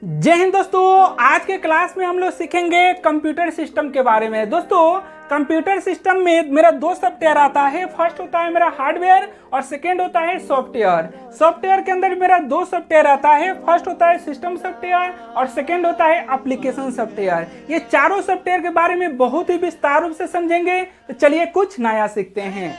जय हिंद दोस्तों। आज के क्लास में हम लोग सीखेंगे कंप्यूटर सिस्टम के बारे में। दोस्तों कंप्यूटर सिस्टम में मेरा दो सॉफ्टवेयर आता है। फर्स्ट होता है मेरा हार्डवेयर और सेकंड होता है सॉफ्टवेयर। सॉफ्टवेयर के अंदर मेरा दो सॉफ्टवेयर आता है। फर्स्ट होता है सिस्टम सॉफ्टवेयर और सेकंड होता है एप्लीकेशन सॉफ्टवेयर। ये चारों सॉफ्टवेयर के बारे में बहुत ही विस्तार रूप से समझेंगे। तो चलिए कुछ नया सीखते हैं।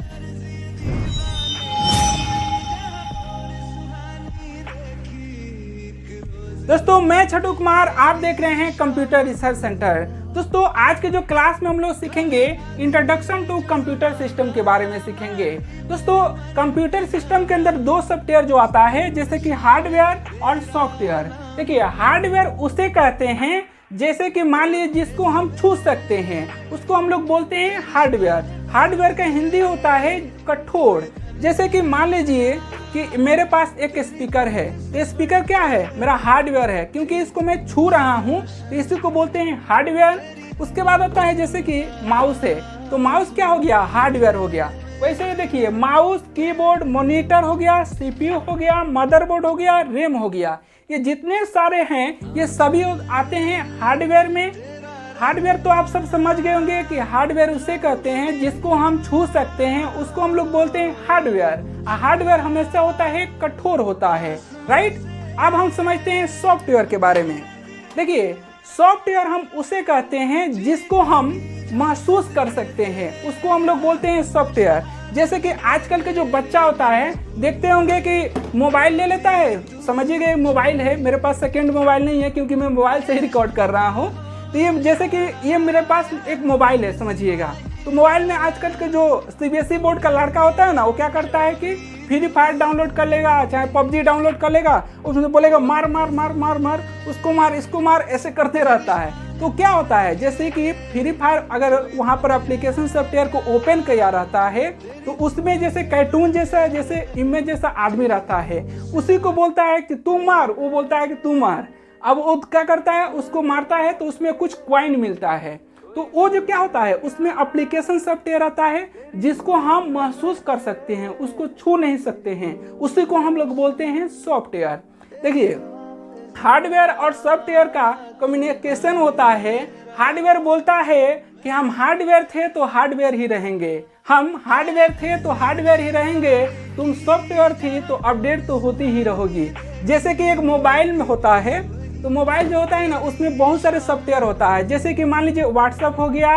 दोस्तों मैं छोटू कुमार, आप देख रहे हैं कंप्यूटर रिसर्च सेंटर। दोस्तों आज के जो क्लास में हम लोग सीखेंगे इंट्रोडक्शन टू कंप्यूटर सिस्टम के बारे में सीखेंगे। दोस्तों कंप्यूटर सिस्टम के अंदर दो सॉफ्टवेयर जो आता है जैसे कि हार्डवेयर और सॉफ्टवेयर। देखिए हार्डवेयर उसे कहते हैं जैसे कि मान लीजिए जिसको हम छू सकते हैं उसको हम लोग बोलते हैं हार्डवेयर। हार्डवेयर का हिंदी होता है कठोर। जैसे कि मान लीजिए कि मेरे पास एक स्पीकर है, तो स्पीकर क्या है? मेरा हार्डवेयर है, क्योंकि इसको मैं छू रहा हूँ तो इसी को बोलते हैं हार्डवेयर। उसके बाद होता है जैसे कि माउस है, तो माउस क्या हो गया? हार्डवेयर हो गया। वैसे ही देखिए माउस, कीबोर्ड, मॉनिटर हो गया, सीपीयू हो गया, मदरबोर्ड हो गया, रैम हो गया। ये जितने सारे हैं ये सभी आते हैं हार्डवेयर में। हार्डवेयर तो आप सब समझ गए होंगे कि हार्डवेयर उसे कहते हैं जिसको हम छू सकते हैं, उसको हम लोग बोलते हैं हार्डवेयर। हार्डवेयर हमेशा होता है कठोर होता है, राइट। अब हम समझते हैं सॉफ्टवेयर के बारे में। देखिए सॉफ्टवेयर हम उसे कहते हैं जिसको हम महसूस कर सकते हैं, उसको हम लोग बोलते हैं सॉफ्टवेयर। जैसे कि आजकल के जो बच्चा होता है देखते होंगे कि मोबाइल ले लेता है, समझिए मोबाइल है, मेरे पास सेकेंड मोबाइल नहीं है क्योंकि मैं मोबाइल से ही रिकॉर्ड कर रहा हूँ। तो ये जैसे कि ये मेरे पास एक मोबाइल है समझिएगा। तो मोबाइल में आजकल के जो सीबीएसई बोर्ड का लड़का होता है ना, वो क्या करता है कि फ्री फायर डाउनलोड कर लेगा, चाहे पबजी डाउनलोड कर लेगा, उसमें बोलेगा मार मार मार मार मार, उसको मार इसको मार, ऐसे करते रहता है। तो क्या होता है जैसे कि फ्री फायर अगर वहाँ पर एप्लीकेशन सॉफ्टवेयर को ओपन किया रहता है तो उसमें जैसे कार्टून जैसा, जैसे इमेज जैसा आदमी रहता है, उसी को बोलता है कि तू मार, वो बोलता है कि तू मार। अब वो क्या करता है, उसको मारता है तो उसमें कुछ कॉइन मिलता है। तो वो जो क्या होता है उसमें एप्लीकेशन सॉफ्टवेयर आता है जिसको हम महसूस कर सकते हैं, उसको छू नहीं सकते हैं, उसी को हम लोग बोलते हैं सॉफ्टवेयर। देखिए हार्डवेयर और सॉफ्टवेयर का कम्युनिकेशन होता है। हार्डवेयर बोलता है कि हम हार्डवेयर थे तो हार्डवेयर ही रहेंगे, हम हार्डवेयर थे तो हार्डवेयर ही रहेंगे, तुम सॉफ्टवेयर थी तो अपडेट तो होती ही रहोगी। जैसे कि एक मोबाइल में होता है, तो मोबाइल जो होता है ना उसमें बहुत सारे सॉफ्टवेयर होता है। जैसे कि मान लीजिए व्हाट्सएप हो गया,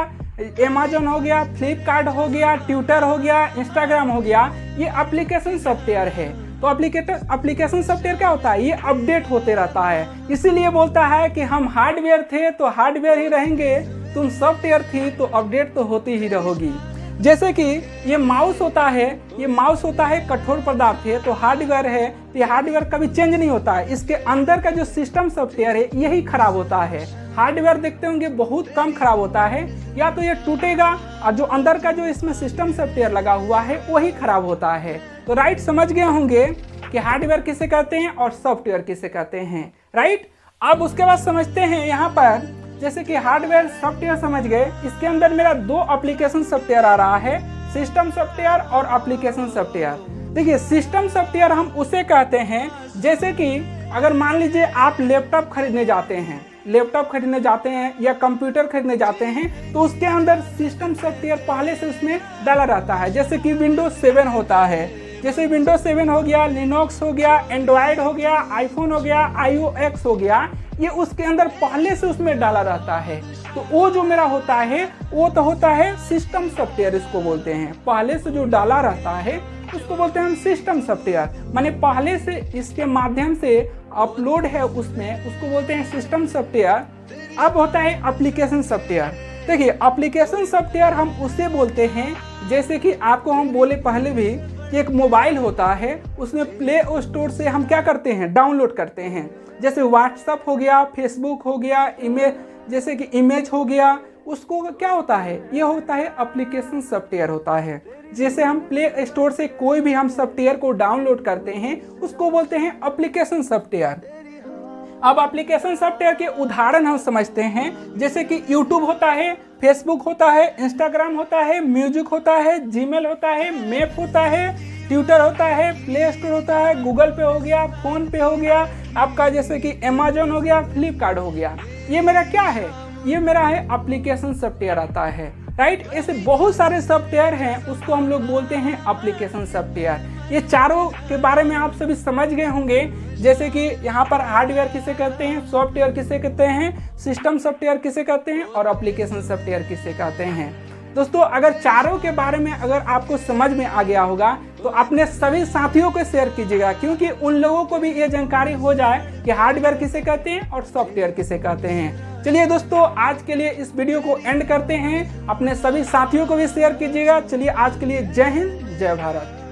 अमेजोन हो गया, फ्लिपकार्ट हो गया, ट्विटर हो गया, इंस्टाग्राम हो गया, ये एप्लीकेशन सॉफ्टवेयर है। तो एप्लीकेशन सॉफ्टवेयर क्या होता है? ये अपडेट होते रहता है, इसीलिए बोलता है कि हम हार्डवेयर थे तो हार्डवेयर ही रहेंगे, तुम सॉफ्टवेयर थी तो अपडेट तो होती ही रहोगी। जैसे कि ये माउस होता है, ये माउस होता है कठोर पदार्थ है, तो हार्डवेयर है, तो ये हार्डवेयर कभी चेंज नहीं होता है। इसके अंदर का जो सिस्टम सॉफ्टवेयर है यही खराब होता है। हार्डवेयर देखते होंगे बहुत कम खराब होता है, या तो ये टूटेगा और जो अंदर का जो इसमें सिस्टम सॉफ्टवेयर लगा हुआ है वही खराब होता है। तो राइट समझ गए होंगे कि हार्डवेयर किसे कहते हैं और सॉफ्टवेयर किसे कहते हैं, राइट। अब उसके बाद समझते हैं यहाँ पर, जैसे कि हार्डवेयर सॉफ्टवेयर समझ गए, इसके अंदर मेरा दो एप्लीकेशन सॉफ्टवेयर आ रहा है, सिस्टम सॉफ्टवेयर और एप्लीकेशन सॉफ्टवेयर। देखिए सिस्टम सॉफ्टवेयर हम उसे कहते हैं जैसे कि अगर मान लीजिए आप लैपटॉप खरीदने जाते हैं या कंप्यूटर खरीदने जाते हैं, तो उसके अंदर सिस्टम सॉफ्टवेयर पहले से उसमें डाला रहता है। जैसे कि विंडोज 7 होता है, जैसे विंडोज 7 हो गया, लिनक्स हो गया, एंड्रॉयड हो गया, आईफोन हो गया, iOS हो गया, ये उसके अंदर पहले से उसमें डाला रहता है। तो वो जो मेरा होता है वो तो होता है सिस्टम सॉफ्टवेयर, इसको बोलते हैं। पहले से जो डाला रहता है उसको बोलते हैं हम सिस्टम सॉफ्टवेयर, माने पहले से इसके माध्यम से अपलोड है उसमें, उसको बोलते हैं सिस्टम सॉफ्टवेयर। अब होता है एप्लीकेशन सॉफ्टवेयर। देखिए एप्लीकेशन सॉफ्टवेयर हम उसे बोलते हैं जैसे कि आपको हम बोले पहले भी कि एक मोबाइल होता है, उसमें प्ले स्टोर से हम क्या करते हैं? डाउनलोड करते हैं। जैसे व्हाट्सएप हो गया, फेसबुक हो गया, इमेज जैसे कि इमेज हो गया, उसको क्या होता है? ये होता है एप्लीकेशन सॉफ्टवेयर होता है। जैसे हम प्ले स्टोर से कोई भी हम सॉफ्टवेयर को डाउनलोड करते हैं उसको बोलते हैं एप्लीकेशन सॉफ्टवेयर। अब एप्लीकेशन सॉफ्टवेयर के उदाहरण हम समझते हैं, जैसे कि यूट्यूब होता है, फेसबुक होता है, इंस्टाग्राम होता है, म्यूजिक होता है, जीमेल होता है, मैप होता है, ट्विटर होता है, प्ले स्टोर होता है, गूगल पे हो गया, फोन पे हो गया, आपका जैसे कि अमेजोन हो गया, फ्लिपकार्ट हो गया। ये मेरा क्या है? ये मेरा है एप्लीकेशन सॉफ्टवेयर आता है, राइट। ऐसे बहुत सारे सॉफ्टवेयर हैं, उसको हम लोग बोलते हैं एप्लीकेशन सॉफ्टवेयर। ये चारों के बारे में आप सभी समझ गए होंगे, जैसे कि यहाँ पर हार्डवेयर किसे कहते हैं, सॉफ्टवेयर किसे कहते हैं, सिस्टम सॉफ्टवेयर किसे कहते हैं और एप्लीकेशन सॉफ्टवेयर किसे कहते हैं। दोस्तों अगर चारों के बारे में अगर आपको समझ में आ गया होगा तो अपने सभी साथियों को शेयर कीजिएगा, क्योंकि उन लोगों को भी ये जानकारी हो जाए कि हार्डवेयर किसे कहते हैं और सॉफ्टवेयर किसे कहते हैं। चलिए दोस्तों आज के लिए इस वीडियो को एंड करते हैं, अपने सभी साथियों को भी शेयर कीजिएगा। चलिए आज के लिए जय हिंद, जय भारत।